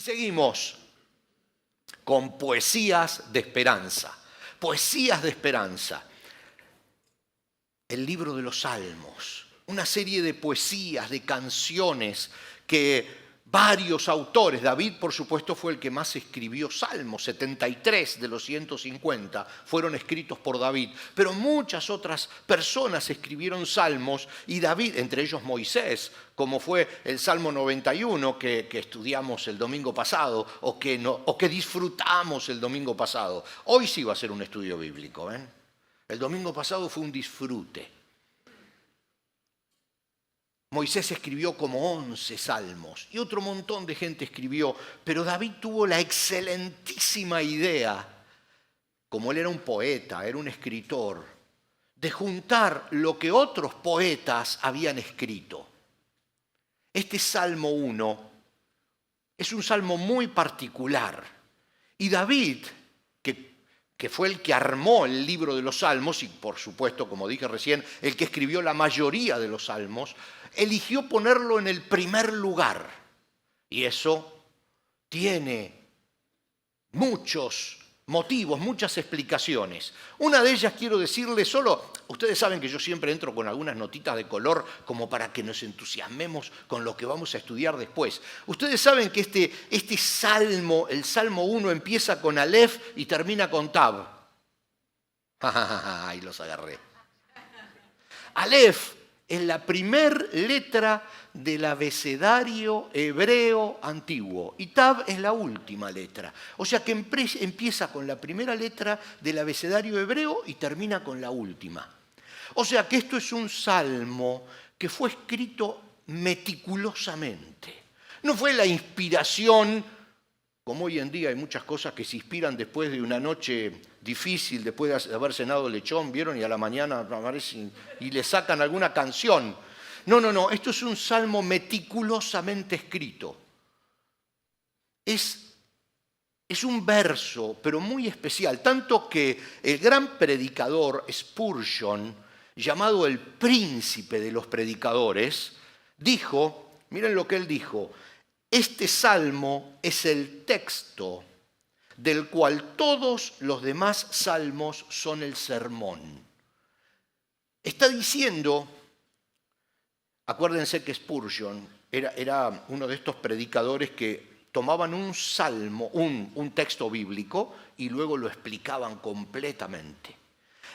seguimos con poesías de esperanza. Poesías de esperanza. El libro de los Salmos. Una serie de poesías, de canciones que varios autores, David por supuesto fue el que más escribió salmos, 73 de los 150 fueron escritos por David, pero muchas otras personas escribieron salmos y David, entre ellos Moisés, como fue el Salmo 91 que estudiamos el domingo pasado o que disfrutamos el domingo pasado. Hoy sí va a ser un estudio bíblico, ¿ven? El domingo pasado fue un disfrute. Moisés escribió como 11 salmos y otro montón de gente escribió, pero David tuvo la excelentísima idea, como él era un poeta, era un escritor, de juntar lo que otros poetas habían escrito. Este Salmo 1 es un salmo muy particular y David, que fue el que armó el libro de los Salmos y por supuesto, como dije recién, el que escribió la mayoría de los Salmos, eligió ponerlo en el primer lugar. Y eso tiene muchos motivos, muchas explicaciones. Una de ellas quiero decirles solo, ustedes saben que yo siempre entro con algunas notitas de color como para que nos entusiasmemos con lo que vamos a estudiar después. Ustedes saben que este salmo, el Salmo 1, empieza con Aleph y termina con Tab. Ahí los agarré. Aleph es la primer letra del abecedario hebreo antiguo y Tab es la última letra. O sea que empieza con la primera letra del abecedario hebreo y termina con la última. O sea que esto es un salmo que fue escrito meticulosamente. No fue la inspiración, como hoy en día hay muchas cosas que se inspiran después de una noche difícil, después de haber cenado lechón, ¿vieron? Y a la mañana aparecen y le sacan alguna canción. No, esto es un salmo meticulosamente escrito. Es un verso, pero muy especial, tanto que el gran predicador Spurgeon, llamado el príncipe de los predicadores, dijo, miren lo que él dijo, este salmo es el texto del cual todos los demás salmos son el sermón. Está diciendo, acuérdense que Spurgeon era uno de estos predicadores que tomaban un salmo, un texto bíblico, y luego lo explicaban completamente.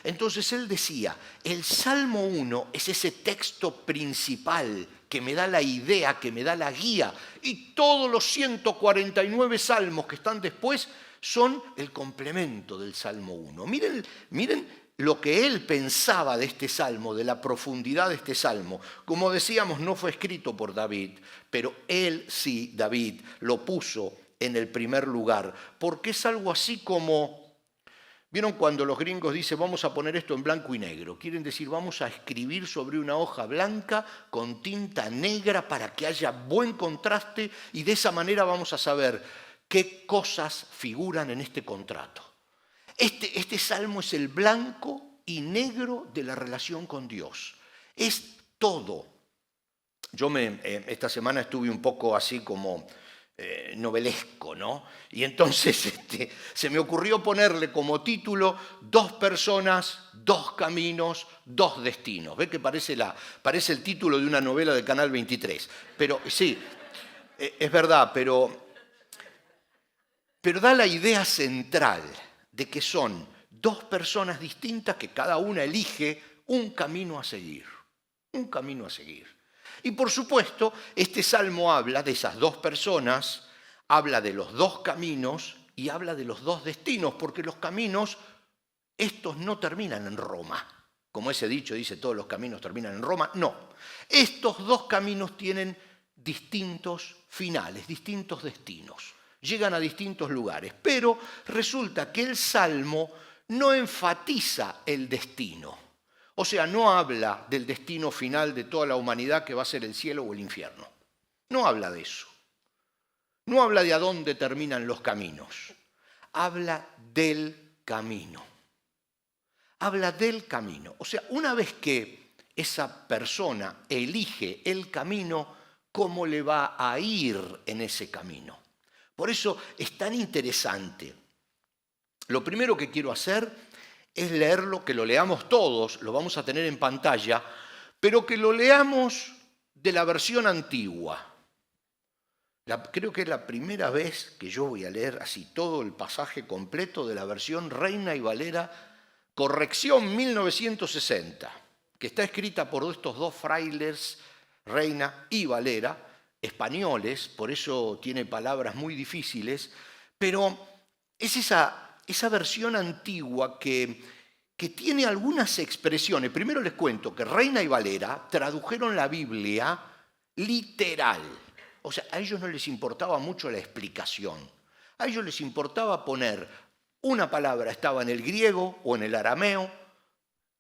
Entonces él decía, el Salmo 1 es ese texto principal que me da la idea, que me da la guía, y todos los 149 salmos que están después son el complemento del Salmo 1. Miren lo que él pensaba de este salmo, de la profundidad de este salmo. Como decíamos, no fue escrito por David, pero él sí, David, lo puso en el primer lugar, porque es algo así como, ¿vieron cuando los gringos dicen vamos a poner esto en blanco y negro? Quieren decir vamos a escribir sobre una hoja blanca con tinta negra para que haya buen contraste y de esa manera vamos a saber qué cosas figuran en este contrato. Este salmo es el blanco y negro de la relación con Dios. Es todo. Yo esta semana estuve un poco así como novelesco, ¿no? Y entonces se me ocurrió ponerle como título 2 personas, 2 caminos, 2 destinos. ¿Ve que parece el título de una novela de Canal 23? Pero sí, es verdad, pero da la idea central de que son 2 personas distintas que cada una elige un camino a seguir. Un camino a seguir. Y por supuesto, este salmo habla de esas 2 personas, habla de los 2 caminos y habla de los 2 destinos, porque los caminos, estos no terminan en Roma. Como ese dicho dice, todos los caminos terminan en Roma. No, estos 2 caminos tienen distintos finales, distintos destinos. Llegan a distintos lugares, pero resulta que el Salmo no enfatiza el destino. O sea, no habla del destino final de toda la humanidad que va a ser el cielo o el infierno. No habla de eso. No habla de a dónde terminan los caminos. Habla del camino. Habla del camino. O sea, una vez que esa persona elige el camino, ¿cómo le va a ir en ese camino? Por eso es tan interesante. Lo primero que quiero hacer es leerlo, que lo leamos todos, lo vamos a tener en pantalla, pero que lo leamos de la versión antigua. Creo que es la primera vez que yo voy a leer así todo el pasaje completo de la versión Reina y Valera, corrección 1960, que está escrita por estos dos frailes, Reina y Valera, españoles, por eso tiene palabras muy difíciles, pero es esa versión antigua que tiene algunas expresiones. Primero les cuento que Reina y Valera tradujeron la Biblia literal. O sea, a ellos no les importaba mucho la explicación. A ellos les importaba poner una palabra, estaba en el griego o en el arameo,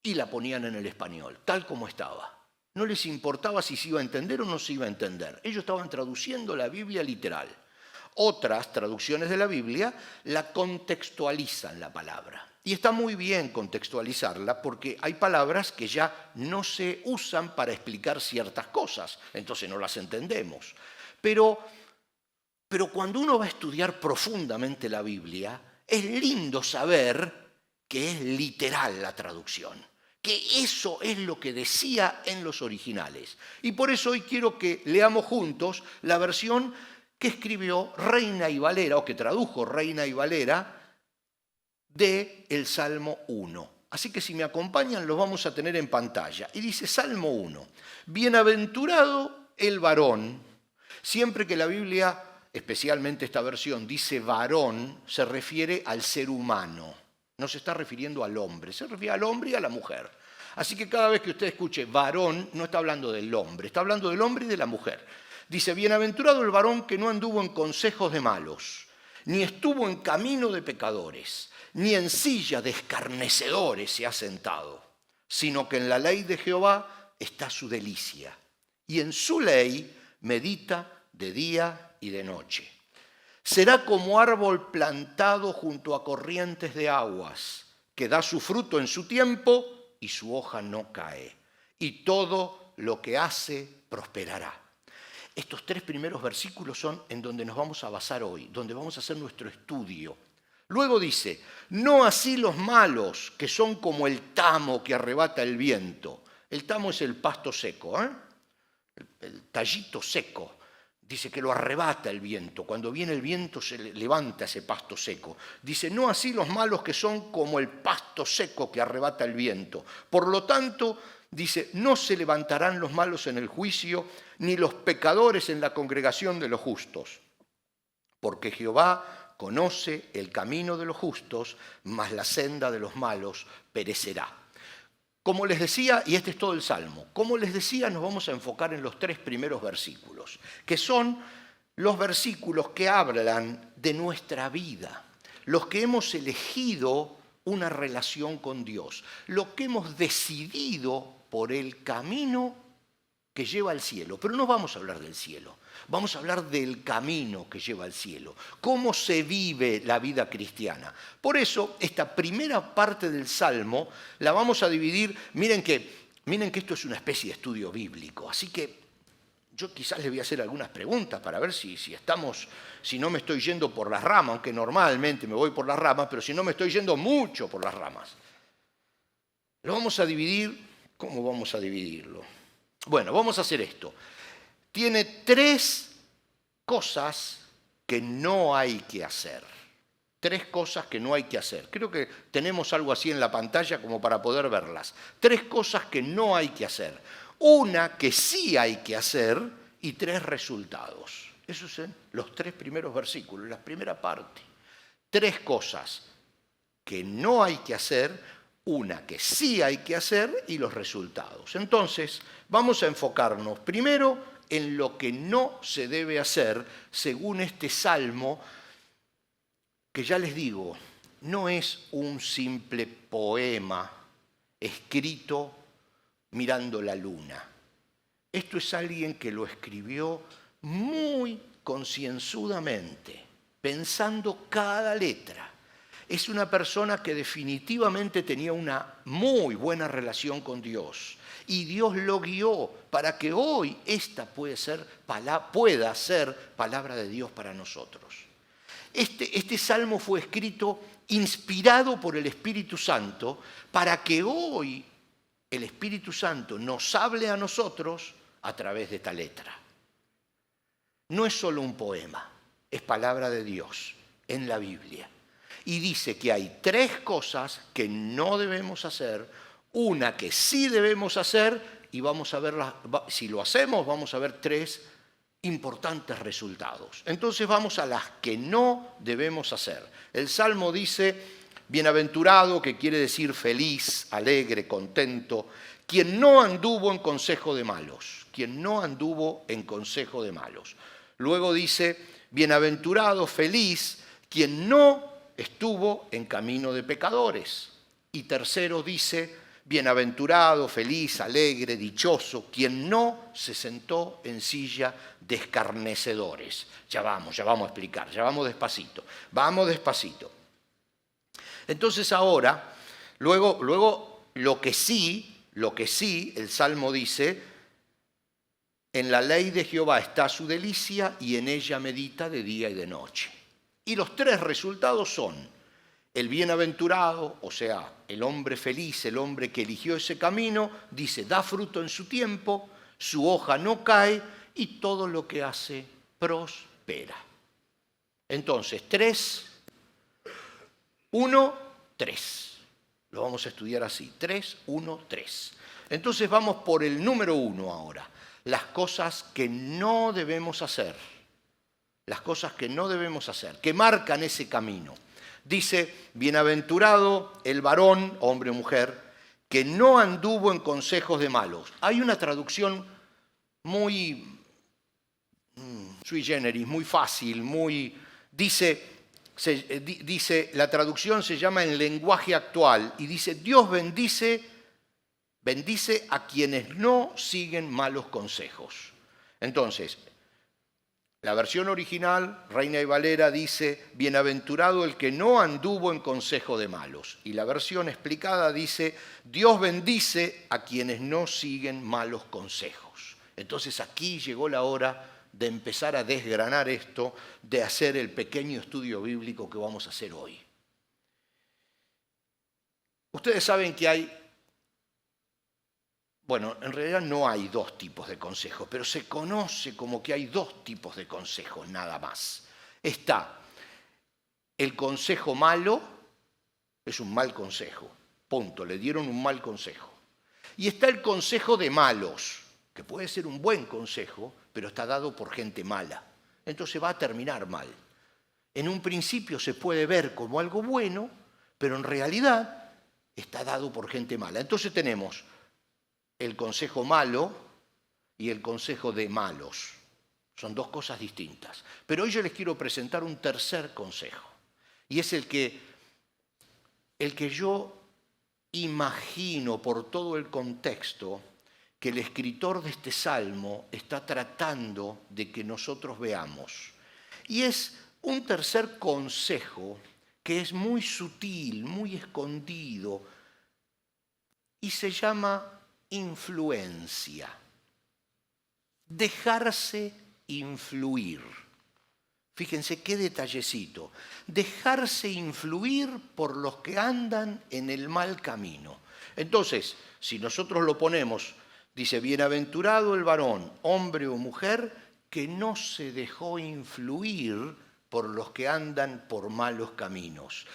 y la ponían en el español, tal como estaba. No les importaba si se iba a entender o no se iba a entender. Ellos estaban traduciendo la Biblia literal. Otras traducciones de la Biblia la contextualizan la palabra. Y está muy bien contextualizarla porque hay palabras que ya no se usan para explicar ciertas cosas, entonces no las entendemos. Pero cuando uno va a estudiar profundamente la Biblia, es lindo saber que es literal la traducción, que eso es lo que decía en los originales. Y por eso hoy quiero que leamos juntos la versión que escribió Reina y Valera, o que tradujo Reina y Valera, del Salmo 1. Así que si me acompañan, los vamos a tener en pantalla. Y dice Salmo 1, bienaventurado el varón. Siempre que la Biblia, especialmente esta versión, dice varón, se refiere al ser humano. No se está refiriendo al hombre, se refiere al hombre y a la mujer. Así que cada vez que usted escuche varón, no está hablando del hombre, está hablando del hombre y de la mujer. Dice, bienaventurado el varón que no anduvo en consejos de malos, ni estuvo en camino de pecadores, ni en silla de escarnecedores se ha sentado, sino que en la ley de Jehová está su delicia, y en su ley medita de día y de noche. Será como árbol plantado junto a corrientes de aguas, que da su fruto en su tiempo y su hoja no cae, y todo lo que hace prosperará. Estos tres primeros versículos son en donde nos vamos a basar hoy, donde vamos a hacer nuestro estudio. Luego dice, no así los malos, que son como el tamo que arrebata el viento. El tamo es el pasto seco, el tallito seco. Dice que lo arrebata el viento. Cuando viene el viento se levanta ese pasto seco. Dice, no así los malos que son como el pasto seco que arrebata el viento. Por lo tanto, dice, no se levantarán los malos en el juicio, ni los pecadores en la congregación de los justos. Porque Jehová conoce el camino de los justos, mas la senda de los malos perecerá. Como les decía, y este es todo el Salmo, como les decía, nos vamos a enfocar en los tres primeros versículos, que son los versículos que hablan de nuestra vida, los que hemos elegido una relación con Dios, lo que hemos decidido por el camino que lleva al cielo. Pero no vamos a hablar del cielo, vamos a hablar del camino que lleva al cielo, cómo se vive la vida cristiana. Por eso, esta primera parte del Salmo la vamos a dividir. Miren que esto es una especie de estudio bíblico, así que yo quizás les voy a hacer algunas preguntas para ver si no me estoy yendo por las ramas, aunque normalmente me voy por las ramas, pero si no me estoy yendo mucho por las ramas. Lo vamos a dividir. ¿Cómo vamos a dividirlo? Bueno, vamos a hacer esto. Tiene tres cosas que no hay que hacer. Tres cosas que no hay que hacer. Creo que tenemos algo así en la pantalla como para poder verlas. Tres cosas que no hay que hacer. Una que sí hay que hacer y tres resultados. Esos son los tres primeros versículos, la primera parte. Tres cosas que no hay que hacer, una que sí hay que hacer y los resultados. Entonces, vamos a enfocarnos primero en lo que no se debe hacer según este salmo, que ya les digo, no es un simple poema escrito mirando la luna. Esto es alguien que lo escribió muy concienzudamente, pensando cada letra. Es una persona que definitivamente tenía una muy buena relación con Dios. Y Dios lo guió para que hoy esta pueda ser palabra de Dios para nosotros. Este salmo fue escrito inspirado por el Espíritu Santo para que hoy el Espíritu Santo nos hable a nosotros a través de esta letra. No es solo un poema, es palabra de Dios en la Biblia. Y dice que hay 3 cosas que no debemos hacer, una que sí debemos hacer, y vamos a ver, si lo hacemos, vamos a ver 3 importantes resultados. Entonces vamos a las que no debemos hacer. El Salmo dice, bienaventurado, que quiere decir feliz, alegre, contento, quien no anduvo en consejo de malos, quien no anduvo en consejo de malos. Luego dice, bienaventurado, feliz, quien no estuvo en camino de pecadores. Y tercero dice, bienaventurado, feliz, alegre, dichoso, quien no se sentó en silla de escarnecedores. Ya vamos a explicar, ya vamos despacito. Entonces ahora, luego lo que sí, el Salmo dice, en la ley de Jehová está su delicia y en ella medita de día y de noche. Y los 3 resultados son el bienaventurado, o sea, el hombre feliz, el hombre que eligió ese camino, dice, da fruto en su tiempo, su hoja no cae y todo lo que hace prospera. Entonces, 3, 1, 3. Lo vamos a estudiar así, 3, 1, 3. Entonces vamos por el número 1 ahora. Las cosas que no debemos hacer. Las cosas que no debemos hacer, que marcan ese camino. Dice, bienaventurado el varón, hombre o mujer, que no anduvo en consejos de malos. Hay una traducción muy sui generis, muy fácil, dice, la traducción se llama en lenguaje actual y dice, Dios bendice a quienes no siguen malos consejos. Entonces, la versión original, Reina y Valera, dice, bienaventurado el que no anduvo en consejo de malos. Y la versión explicada dice, Dios bendice a quienes no siguen malos consejos. Entonces aquí llegó la hora de empezar a desgranar esto, de hacer el pequeño estudio bíblico que vamos a hacer hoy. Ustedes saben que hay, bueno, en realidad no hay 2 tipos de consejos, pero se conoce como que hay 2 tipos de consejos, nada más. Está el consejo malo, es un mal consejo, punto, le dieron un mal consejo. Y está el consejo de malos, que puede ser un buen consejo, pero está dado por gente mala. Entonces va a terminar mal. En un principio se puede ver como algo bueno, pero en realidad está dado por gente mala. Entonces tenemos el consejo malo y el consejo de malos. Son 2 cosas distintas. Pero hoy yo les quiero presentar un tercer consejo. Y es el que yo imagino por todo el contexto que el escritor de este salmo está tratando de que nosotros veamos. Y es un tercer consejo que es muy sutil, muy escondido, y se llama influencia. Dejarse influir. Fíjense qué detallecito. Dejarse influir por los que andan en el mal camino. Entonces, si nosotros lo ponemos, dice, bienaventurado el varón, hombre o mujer, que no se dejó influir por los que andan por malos caminos.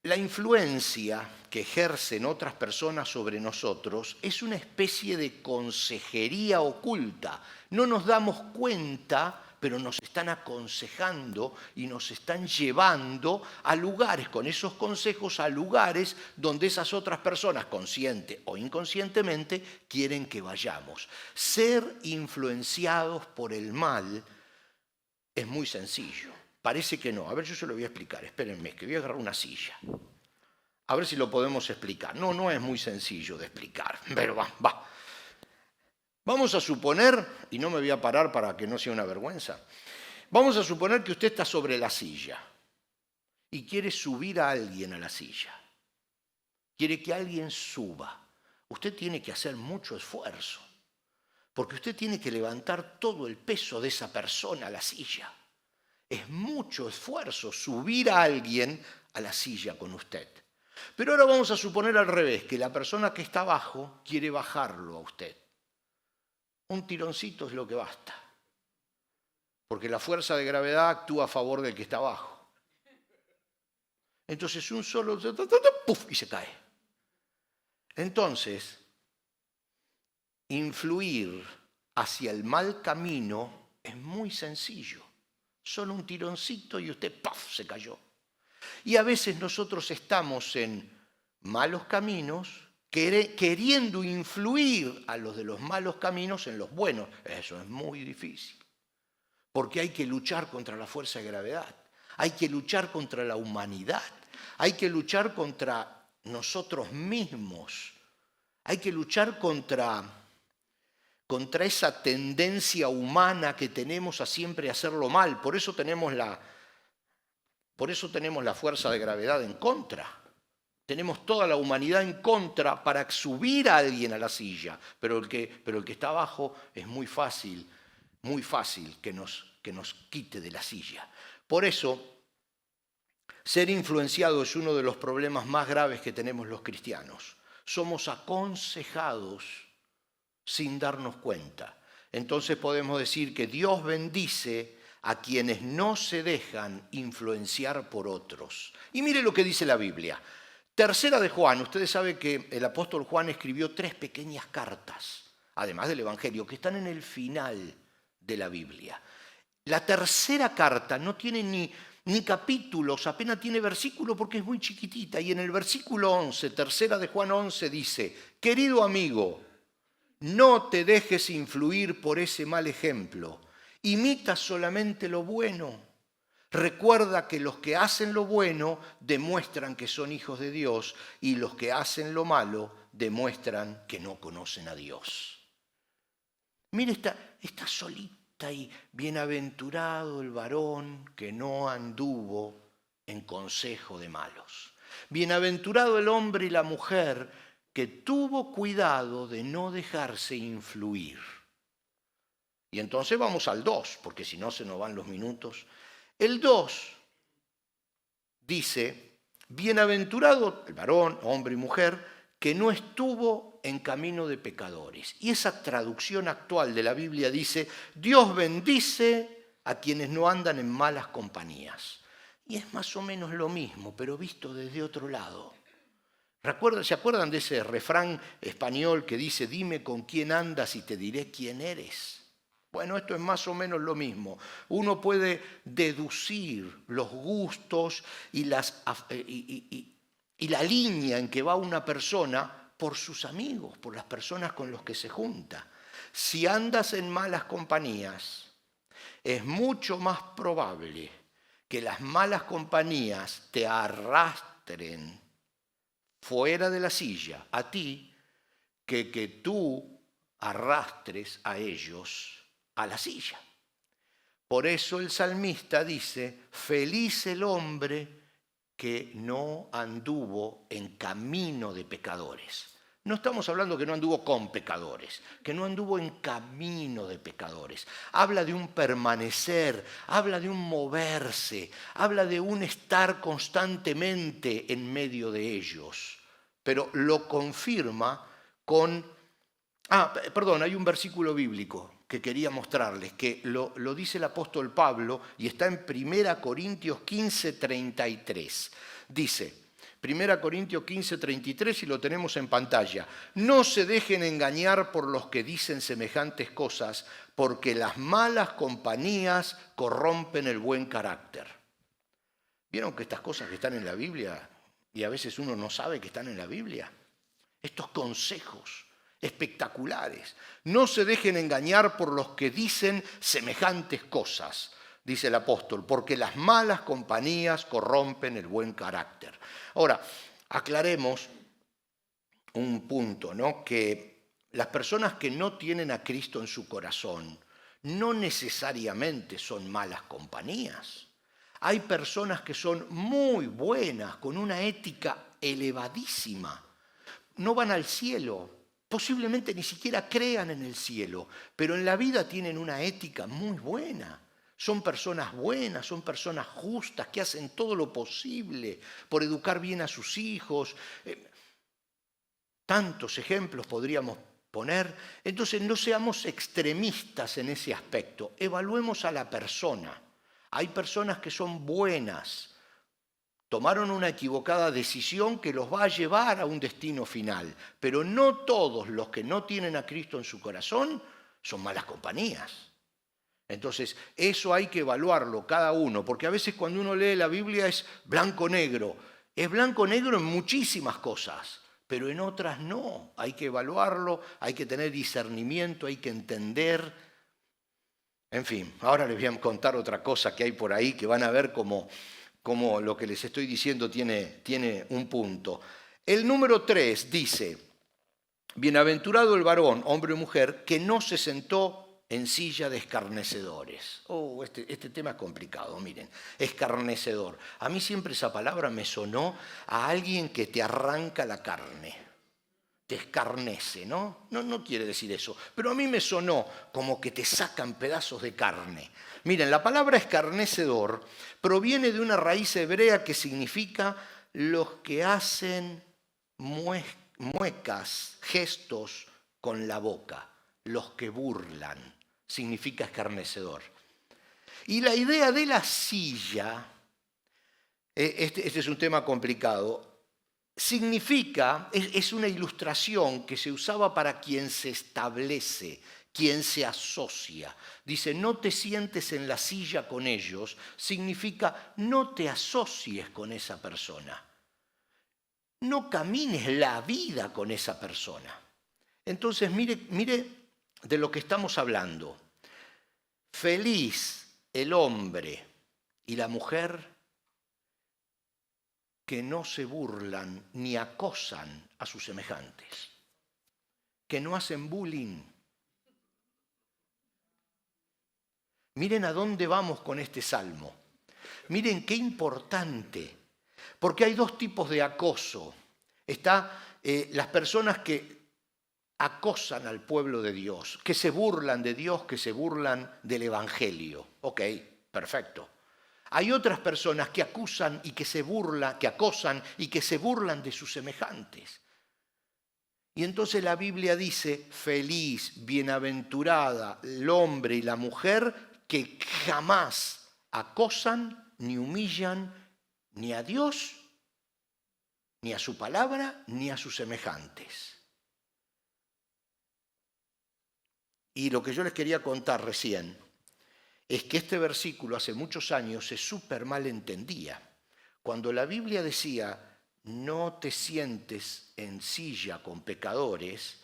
La influencia que ejercen otras personas sobre nosotros es una especie de consejería oculta. No nos damos cuenta, pero nos están aconsejando y nos están llevando a lugares, con esos consejos, a lugares donde esas otras personas, consciente o inconscientemente, quieren que vayamos. Ser influenciados por el mal es muy sencillo. Parece que no. A ver, yo se lo voy a explicar. Espérenme, que voy a agarrar una silla. A ver si lo podemos explicar. No es muy sencillo de explicar, pero va. Vamos a suponer, y no me voy a parar para que no sea una vergüenza, vamos a suponer que usted está sobre la silla y quiere subir a alguien a la silla. Quiere que alguien suba. Usted tiene que hacer mucho esfuerzo, porque usted tiene que levantar todo el peso de esa persona a la silla. Es mucho esfuerzo subir a alguien a la silla con usted. Pero ahora vamos a suponer al revés, que la persona que está abajo quiere bajarlo a usted. Un tironcito es lo que basta, porque la fuerza de gravedad actúa a favor del que está abajo. Entonces un solo, ¡puf!, y se cae. Entonces, influir hacia el mal camino es muy sencillo. Solo un tironcito y usted, ¡puf!, se cayó. Y a veces nosotros estamos en malos caminos queriendo influir a los de los malos caminos en los buenos. Eso es muy difícil, porque hay que luchar contra la fuerza de gravedad, hay que luchar contra la humanidad, hay que luchar contra nosotros mismos, hay que luchar contra esa tendencia humana que tenemos a siempre hacerlo mal. Por eso tenemos la fuerza de gravedad en contra. Tenemos toda la humanidad en contra para subir a alguien a la silla, pero el que está abajo es muy fácil que nos quite de la silla. Por eso, ser influenciado es uno de los problemas más graves que tenemos los cristianos. Somos aconsejados sin darnos cuenta. Entonces podemos decir que Dios bendice a quienes no se dejan influenciar por otros. Y mire lo que dice la Biblia. Tercera de Juan, ustedes saben que el apóstol Juan escribió 3 pequeñas cartas, además del Evangelio, que están en el final de la Biblia. La tercera carta no tiene ni capítulos, apenas tiene versículo porque es muy chiquitita. Y en el versículo 11, tercera de Juan 11, dice: querido amigo, no te dejes influir por ese mal ejemplo. Imita solamente lo bueno. Recuerda que los que hacen lo bueno demuestran que son hijos de Dios y los que hacen lo malo demuestran que no conocen a Dios. Mire, está solita y bienaventurado el varón que no anduvo en consejo de malos. Bienaventurado el hombre y la mujer que tuvo cuidado de no dejarse influir. Y entonces vamos al 2, porque si no se nos van los minutos. El 2 dice: bienaventurado el varón, hombre y mujer, que no estuvo en camino de pecadores. Y esa traducción actual de la Biblia dice: Dios bendice a quienes no andan en malas compañías. Y es más o menos lo mismo, pero visto desde otro lado. ¿Se acuerdan de ese refrán español que dice: dime con quién andas y te diré quién eres? Bueno, esto es más o menos lo mismo. Uno puede deducir los gustos y la línea en que va una persona por sus amigos, por las personas con las que se junta. Si andas en malas compañías, es mucho más probable que las malas compañías te arrastren fuera de la silla a ti que tú arrastres a ellos a la silla. Por eso el salmista dice: feliz el hombre que no anduvo en camino de pecadores. No estamos hablando que no anduvo con pecadores, que no anduvo en camino de pecadores. Habla de un permanecer, habla de un moverse, habla de un estar constantemente en medio de ellos. Pero lo confirma con... hay un versículo bíblico que quería mostrarles, que lo dice el apóstol Pablo y está en 1 Corintios 15, 33. Dice, 1 Corintios 15, 33, y lo tenemos en pantalla: no se dejen engañar por los que dicen semejantes cosas, porque las malas compañías corrompen el buen carácter. ¿Vieron que estas cosas que están en la Biblia, y a veces uno no sabe que están en la Biblia? Estos consejos espectaculares. No se dejen engañar por los que dicen semejantes cosas, dice el apóstol, porque las malas compañías corrompen el buen carácter. Ahora, aclaremos un punto, ¿no? Que las personas que no tienen a Cristo en su corazón no necesariamente son malas compañías. Hay personas que son muy buenas, con una ética elevadísima. No van al cielo, posiblemente ni siquiera crean en el cielo, pero en la vida tienen una ética muy buena. Son personas buenas, son personas justas, que hacen todo lo posible por educar bien a sus hijos. Tantos ejemplos podríamos poner. Entonces, no seamos extremistas en ese aspecto. Evaluemos a la persona. Hay personas que son buenas, tomaron una equivocada decisión que los va a llevar a un destino final, pero no todos los que no tienen a Cristo en su corazón son malas compañías. Entonces, eso hay que evaluarlo cada uno, porque a veces cuando uno lee la Biblia es blanco-negro. Es blanco-negro en muchísimas cosas, pero en otras no. Hay que evaluarlo, hay que tener discernimiento, hay que entender. En fin, ahora les voy a contar otra cosa que hay por ahí, que van a ver cómo lo que les estoy diciendo tiene un punto. El número 3 dice, bienaventurado el varón, hombre o mujer, que no se sentó en silla de escarnecedores. Este tema es complicado, miren. Escarnecedor. A mí siempre esa palabra me sonó a alguien que te arranca la carne. Te escarnece, ¿no? No quiere decir eso. Pero a mí me sonó como que te sacan pedazos de carne. Miren, la palabra escarnecedor proviene de una raíz hebrea que significa los que hacen muecas, gestos con la boca. Los que burlan, significa escarnecedor. Y la idea de la silla, este es un tema complicado, significa, es una ilustración que se usaba para quien se establece, quien se asocia. Dice, no te sientes en la silla con ellos, significa no te asocies con esa persona. No camines la vida con esa persona. Entonces, mire de lo que estamos hablando. Feliz el hombre y la mujer que no se burlan ni acosan a sus semejantes, que no hacen bullying. Miren a dónde vamos con este salmo. Miren qué importante, porque hay dos tipos de acoso. Está las personas que acosan al pueblo de Dios, que se burlan de Dios, que se burlan del Evangelio. Ok, perfecto. Hay otras personas que acusan y que se burlan, que acosan y que se burlan de sus semejantes. Y entonces la Biblia dice, feliz, bienaventurada el hombre y la mujer que jamás acosan ni humillan ni a Dios, ni a su palabra, ni a sus semejantes. Y lo que yo les quería contar recién es que este versículo hace muchos años se súper mal entendía. Cuando la Biblia decía, no te sientes en silla con pecadores,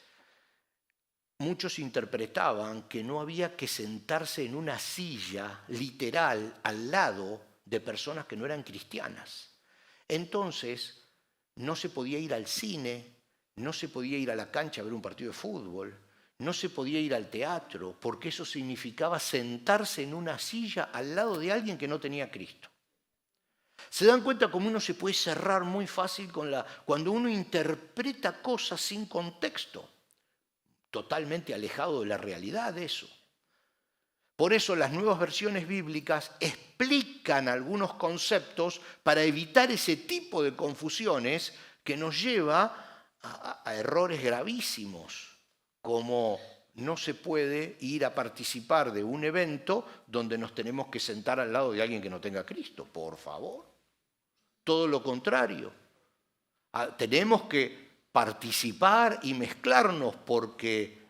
muchos interpretaban que no había que sentarse en una silla literal al lado de personas que no eran cristianas. Entonces, no se podía ir al cine, no se podía ir a la cancha a ver un partido de fútbol, no se podía ir al teatro, porque eso significaba sentarse en una silla al lado de alguien que no tenía a Cristo. ¿Se dan cuenta cómo uno se puede cerrar muy fácil cuando uno interpreta cosas sin contexto? Totalmente alejado de la realidad de eso. Por eso las nuevas versiones bíblicas explican algunos conceptos para evitar ese tipo de confusiones que nos lleva a errores gravísimos, como no se puede ir a participar de un evento donde nos tenemos que sentar al lado de alguien que no tenga a Cristo, por favor. Todo lo contrario. Tenemos que participar y mezclarnos porque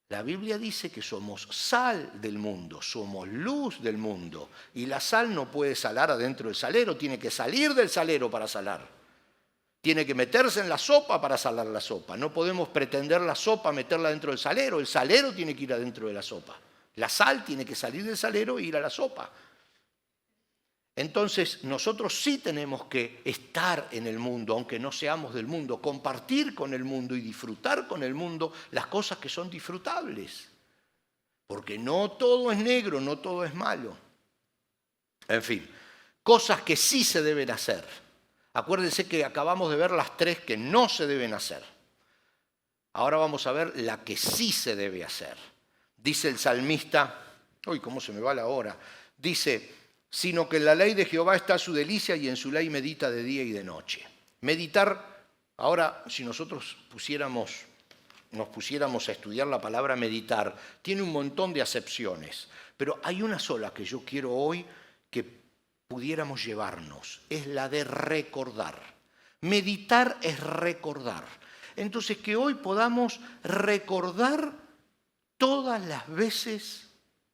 la Biblia dice que somos sal del mundo, somos luz del mundo. Y la sal no puede salar adentro del salero, tiene que salir del salero para salar. Tiene que meterse en la sopa para salar la sopa. No podemos pretender la sopa meterla dentro del salero. El salero tiene que ir adentro de la sopa. La sal tiene que salir del salero e ir a la sopa. Entonces, nosotros sí tenemos que estar en el mundo, aunque no seamos del mundo, compartir con el mundo y disfrutar con el mundo las cosas que son disfrutables. Porque no todo es negro, no todo es malo. En fin, cosas que sí se deben hacer. Acuérdense que acabamos de ver las 3 que no se deben hacer. Ahora vamos a ver la que sí se debe hacer. Dice el salmista, Uy, cómo se me va la hora. Dice, sino que en la ley de Jehová está su delicia y en su ley medita de día y de noche. Meditar, ahora si nosotros nos pusiéramos a estudiar la palabra meditar, tiene un montón de acepciones, pero hay una sola que yo quiero hoy que pudiéramos llevarnos, es la de recordar. Meditar es recordar. Entonces que hoy podamos recordar todas las veces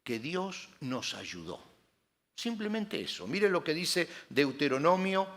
que Dios nos ayudó. Simplemente eso. Mire lo que dice Deuteronomio,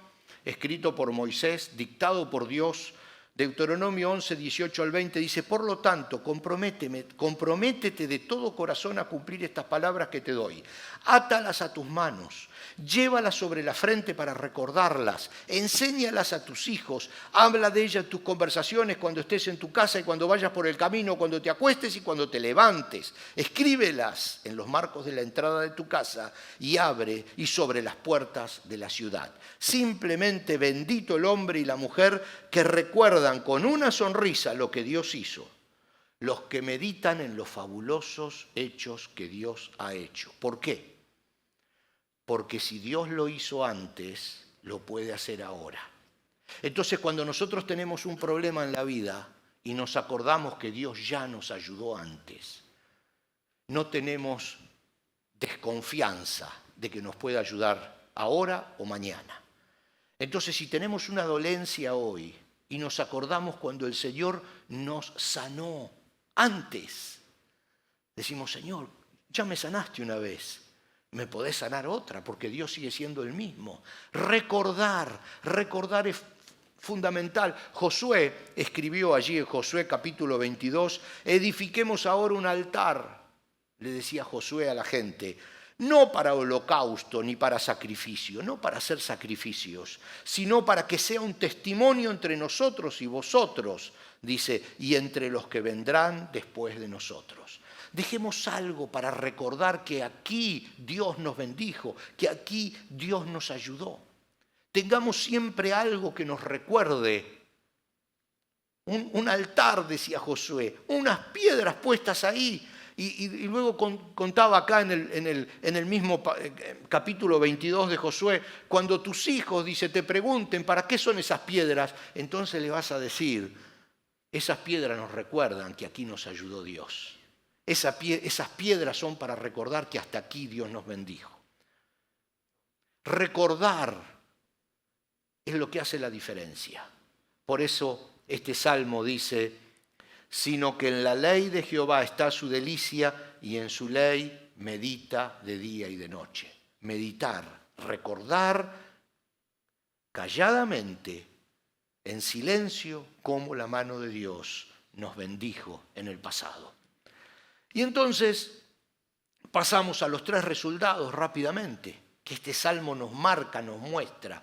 escrito por Moisés, dictado por Dios. Deuteronomio 11, 18 al 20 dice, por lo tanto, comprométete de todo corazón a cumplir estas palabras que te doy. Átalas a tus manos, llévalas sobre la frente para recordarlas, enséñalas a tus hijos, habla de ellas en tus conversaciones cuando estés en tu casa y cuando vayas por el camino, cuando te acuestes y cuando te levantes. Escríbelas en los marcos de la entrada de tu casa y abre y sobre las puertas de la ciudad. Simplemente bendito el hombre y la mujer que recuerdan con una sonrisa lo que Dios hizo, los que meditan en los fabulosos hechos que Dios ha hecho. ¿Por qué? Porque si Dios lo hizo antes, lo puede hacer ahora. Entonces, cuando nosotros tenemos un problema en la vida y nos acordamos que Dios ya nos ayudó antes, no tenemos desconfianza de que nos pueda ayudar ahora o mañana. Entonces, si tenemos una dolencia hoy y nos acordamos cuando el Señor nos sanó antes, decimos, Señor, ya me sanaste una vez, me podés sanar otra, porque Dios sigue siendo el mismo. Recordar es fundamental. Josué escribió allí en Josué capítulo 22, edifiquemos ahora un altar, le decía Josué a la gente, no para holocausto ni para sacrificio, no para hacer sacrificios, sino para que sea un testimonio entre nosotros y vosotros, dice, y entre los que vendrán después de nosotros. Dejemos algo para recordar que aquí Dios nos bendijo, que aquí Dios nos ayudó. Tengamos siempre algo que nos recuerde. Un altar, decía Josué, unas piedras puestas ahí. Y luego contaba acá en el mismo capítulo 22 de Josué, cuando tus hijos, dice, te pregunten ¿para qué son esas piedras? Entonces le vas a decir, esas piedras nos recuerdan que aquí nos ayudó Dios. Esas piedras son para recordar que hasta aquí Dios nos bendijo. Recordar es lo que hace la diferencia. Por eso este salmo dice, sino que en la ley de Jehová está su delicia y en su ley medita de día y de noche. Meditar, recordar calladamente, en silencio, cómo la mano de Dios nos bendijo en el pasado. Y entonces pasamos a los 3 resultados rápidamente, que este salmo nos marca, nos muestra.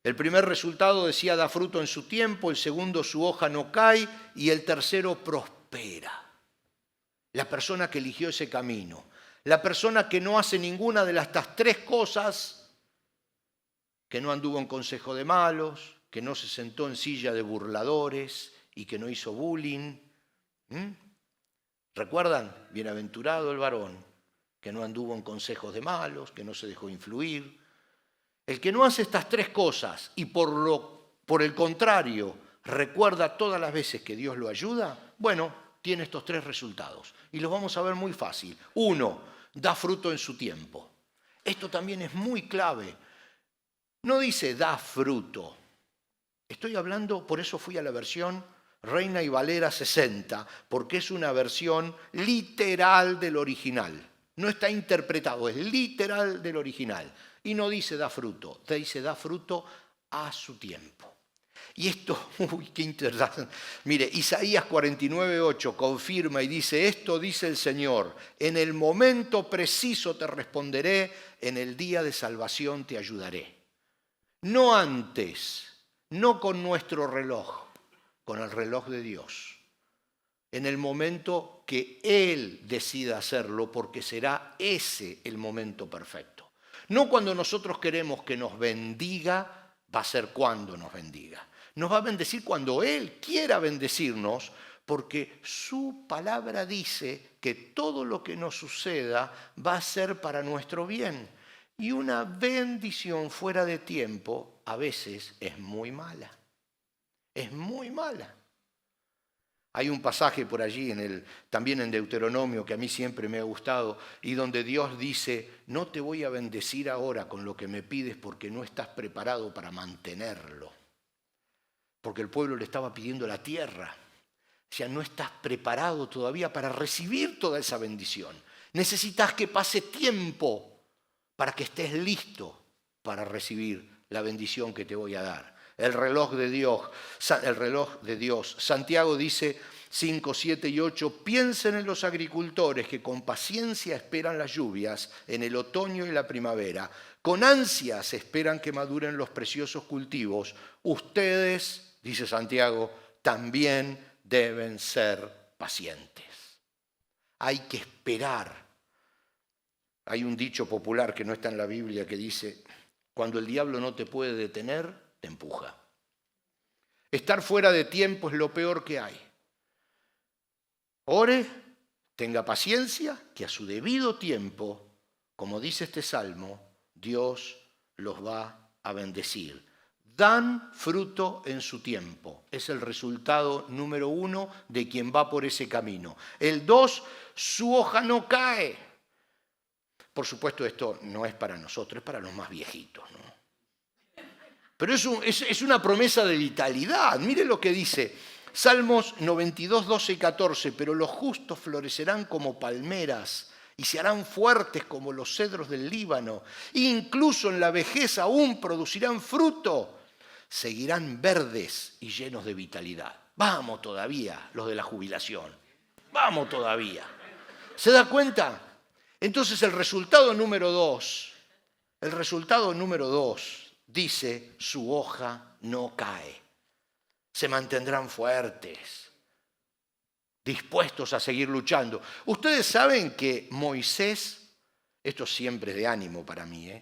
El primer resultado decía, da fruto en su tiempo, el segundo, su hoja no cae, y el tercero, prospera. La persona que eligió ese camino, la persona que no hace ninguna de estas 3 cosas, que no anduvo en consejo de malos, que no se sentó en silla de burladores y que no hizo bullying. ¿Recuerdan? Bienaventurado el varón, que no anduvo en consejos de malos, que no se dejó influir. El que no hace estas 3 cosas y por el contrario recuerda todas las veces que Dios lo ayuda, bueno, tiene estos 3 resultados. Y los vamos a ver muy fácil. 1, da fruto en su tiempo. Esto también es muy clave. No dice da fruto. Estoy hablando, por eso fui a la versión Reina y Valera 60, porque es una versión literal del original. No está interpretado, es literal del original. Y no dice da fruto, dice da fruto a su tiempo. Y esto, qué interesante. Mire, Isaías 49:8 confirma y dice, esto dice el Señor, en el momento preciso te responderé, en el día de salvación te ayudaré. No antes, no con nuestro reloj, con el reloj de Dios. En el momento que Él decida hacerlo, porque será ese el momento perfecto. No cuando nosotros queremos que nos bendiga, va a ser cuando nos bendiga. Nos va a bendecir cuando Él quiera bendecirnos, porque su palabra dice que todo lo que nos suceda va a ser para nuestro bien. Y una bendición fuera de tiempo a veces es muy mala. Es muy mala. Hay un pasaje por allí, también en Deuteronomio, que a mí siempre me ha gustado, y donde Dios dice, no te voy a bendecir ahora con lo que me pides porque no estás preparado para mantenerlo. Porque el pueblo le estaba pidiendo la tierra. O sea, no estás preparado todavía para recibir toda esa bendición. Necesitas que pase tiempo para que estés listo para recibir la bendición que te voy a dar. El reloj de Dios. Santiago dice 5, 7 y 8, piensen en los agricultores que con paciencia esperan las lluvias en el otoño y la primavera. Con ansias esperan que maduren los preciosos cultivos. Ustedes, dice Santiago, también deben ser pacientes. Hay que esperar. Hay un dicho popular que no está en la Biblia que dice, cuando el diablo no te puede detener, te empuja. Estar fuera de tiempo es lo peor que hay. Ore, tenga paciencia, que a su debido tiempo, como dice este salmo, Dios los va a bendecir. Dan fruto en su tiempo. Es el resultado número 1 de quien va por ese camino. El 2, su hoja no cae. Por supuesto, esto no es para nosotros, es para los más viejitos, ¿no? Pero es una promesa de vitalidad. Mire lo que dice Salmos 92, 12 y 14. Pero los justos florecerán como palmeras y se harán fuertes como los cedros del Líbano. Incluso en la vejez aún producirán fruto. Seguirán verdes y llenos de vitalidad. Vamos todavía, los de la jubilación. Vamos todavía. ¿Se da cuenta? Entonces el resultado número 2 dice, su hoja no cae. Se mantendrán fuertes, dispuestos a seguir luchando. Ustedes saben que Moisés, esto siempre es de ánimo para mí,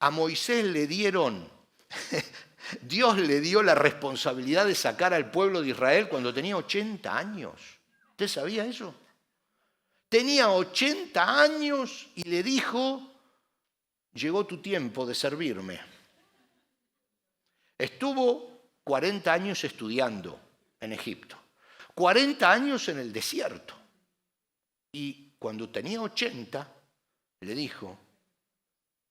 a Moisés le dieron, Dios le dio la responsabilidad de sacar al pueblo de Israel cuando tenía 80 años. ¿Usted sabía eso? Tenía 80 años y le dijo, llegó tu tiempo de servirme. Estuvo 40 años estudiando en Egipto, 40 años en el desierto. Y cuando tenía 80, le dijo,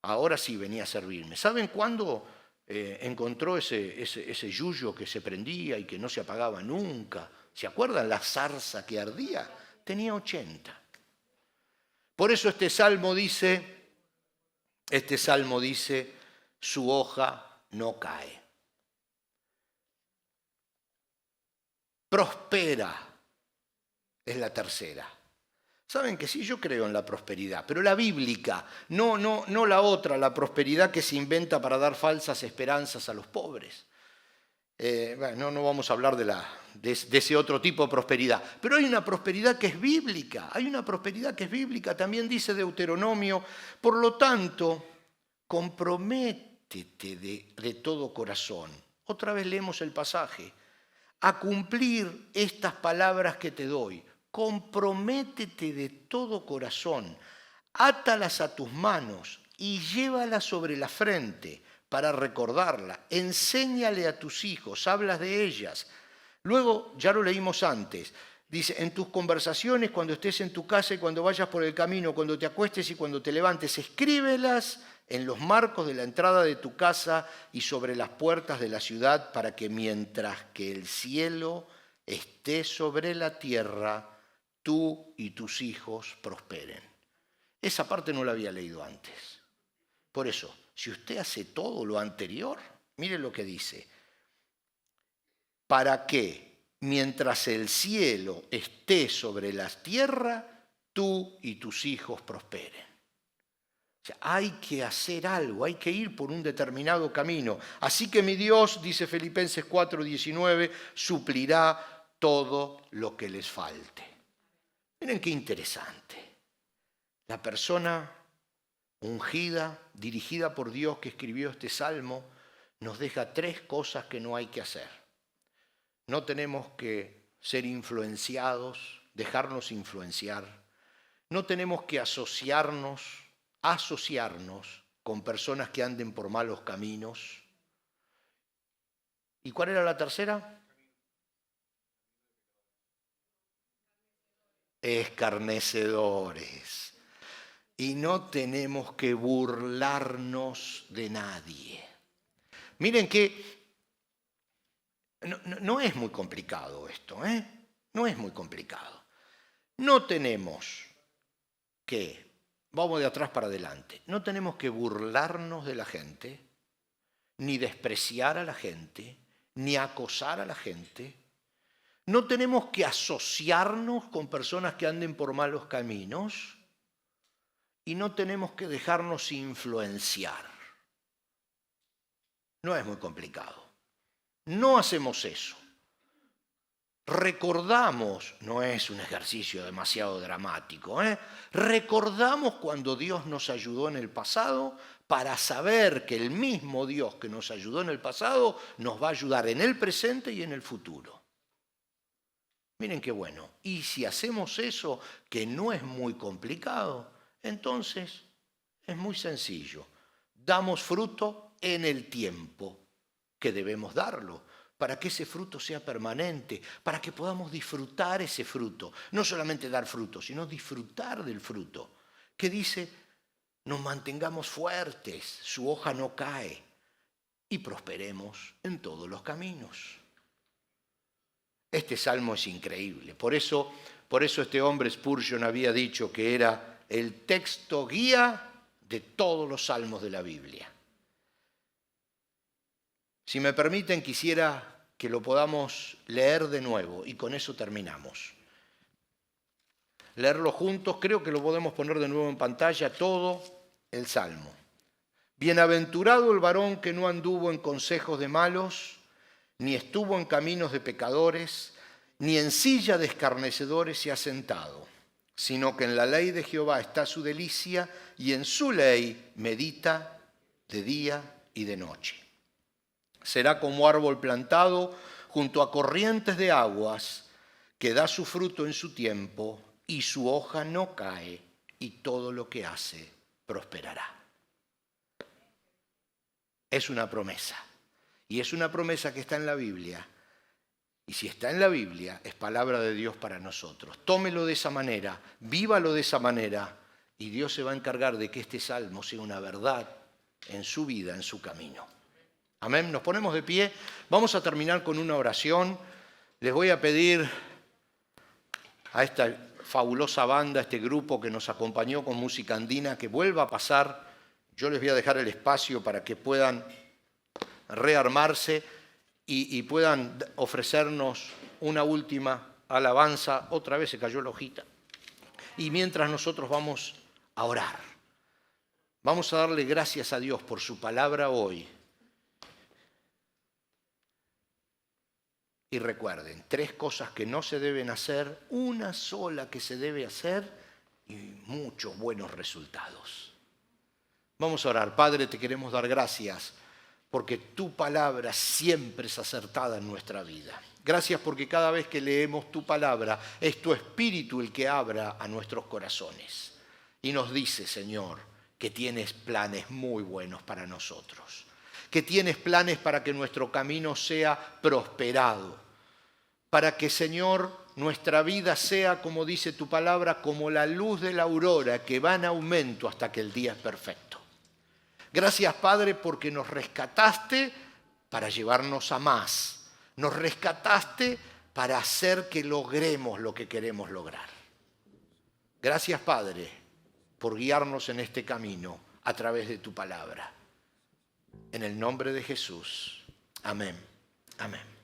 ahora sí venía a servirme. ¿Saben cuándo encontró ese yuyo que se prendía y que no se apagaba nunca? ¿Se acuerdan la zarza que ardía? Tenía 80. Por eso este salmo dice, su hoja no cae. Prospera es la tercera. Saben que sí, yo creo en la prosperidad, pero la bíblica, no la otra, la prosperidad que se inventa para dar falsas esperanzas a los pobres. No vamos a hablar de ese otro tipo de prosperidad, pero hay una prosperidad que es bíblica, también dice Deuteronomio, por lo tanto, comprométete de todo corazón. Otra vez leemos el pasaje. A cumplir estas palabras que te doy. Comprométete de todo corazón, átalas a tus manos y llévalas sobre la frente para recordarla. Enséñale a tus hijos, hablas de ellas. Luego, ya lo leímos antes, dice, en tus conversaciones, cuando estés en tu casa y cuando vayas por el camino, cuando te acuestes y cuando te levantes, escríbelas en los marcos de la entrada de tu casa y sobre las puertas de la ciudad, para que mientras que el cielo esté sobre la tierra, tú y tus hijos prosperen. Esa parte no la había leído antes. Por eso, si usted hace todo lo anterior, mire lo que dice. Para que mientras el cielo esté sobre la tierra, tú y tus hijos prosperen. O sea, hay que hacer algo, hay que ir por un determinado camino. Así que mi Dios, dice Filipenses 4:19, suplirá todo lo que les falte. Miren qué interesante. La persona ungida, dirigida por Dios que escribió este salmo, nos deja 3 cosas que no hay que hacer. No tenemos que ser influenciados, dejarnos influenciar. No tenemos que asociarnos con personas que anden por malos caminos. ¿Y cuál era la tercera? Escarnecedores. Y no tenemos que burlarnos de nadie. Miren que no es muy complicado esto, ¿eh? No es muy complicado. No tenemos que, vamos de atrás para adelante, no tenemos que burlarnos de la gente, ni despreciar a la gente, ni acosar a la gente. No tenemos que asociarnos con personas que anden por malos caminos y no tenemos que dejarnos influenciar. No es muy complicado. No hacemos eso. Recordamos, no es un ejercicio demasiado dramático, recordamos cuando Dios nos ayudó en el pasado para saber que el mismo Dios que nos ayudó en el pasado nos va a ayudar en el presente y en el futuro. Miren qué bueno. Y si hacemos eso, que no es muy complicado, entonces es muy sencillo. Damos fruto en el tiempo que debemos darlo, para que ese fruto sea permanente, para que podamos disfrutar ese fruto. No solamente dar fruto, sino disfrutar del fruto. Que dice, nos mantengamos fuertes, su hoja no cae y prosperemos en todos los caminos. Este salmo es increíble. Por eso este hombre Spurgeon había dicho que era el texto guía de todos los salmos de la Biblia. Si me permiten, quisiera que lo podamos leer de nuevo y con eso terminamos. Leerlo juntos, creo que lo podemos poner de nuevo en pantalla, todo el salmo. Bienaventurado el varón que no anduvo en consejos de malos, ni estuvo en caminos de pecadores, ni en silla de escarnecedores se ha sentado, sino que en la ley de Jehová está su delicia y en su ley medita de día y de noche. Será como árbol plantado junto a corrientes de aguas, que da su fruto en su tiempo y su hoja no cae, y todo lo que hace prosperará. Es una promesa. Y es una promesa que está en la Biblia. Y si está en la Biblia, es palabra de Dios para nosotros. Tómelo de esa manera, vívalo de esa manera, y Dios se va a encargar de que este salmo sea una verdad en su vida, en su camino. Amén. Nos ponemos de pie. Vamos a terminar con una oración. Les voy a pedir a esta fabulosa banda, este grupo que nos acompañó con música andina, que vuelva a pasar. Yo les voy a dejar el espacio para que puedan rearmarse y puedan ofrecernos una última alabanza. Otra vez se cayó la hojita. Y mientras nosotros vamos a orar, vamos a darle gracias a Dios por su palabra hoy. Y recuerden, 3 cosas que no se deben hacer, una sola que se debe hacer y muchos buenos resultados. Vamos a orar. Padre, te queremos dar gracias porque tu palabra siempre es acertada en nuestra vida. Gracias porque cada vez que leemos tu palabra es tu espíritu el que abra a nuestros corazones. Y nos dice, Señor, que tienes planes muy buenos para nosotros. Que tienes planes para que nuestro camino sea prosperado. Para que, Señor, nuestra vida sea, como dice tu palabra, como la luz de la aurora que va en aumento hasta que el día es perfecto. Gracias, Padre, porque nos rescataste para llevarnos a más. Nos rescataste para hacer que logremos lo que queremos lograr. Gracias, Padre, por guiarnos en este camino a través de tu palabra. En el nombre de Jesús. Amén. Amén.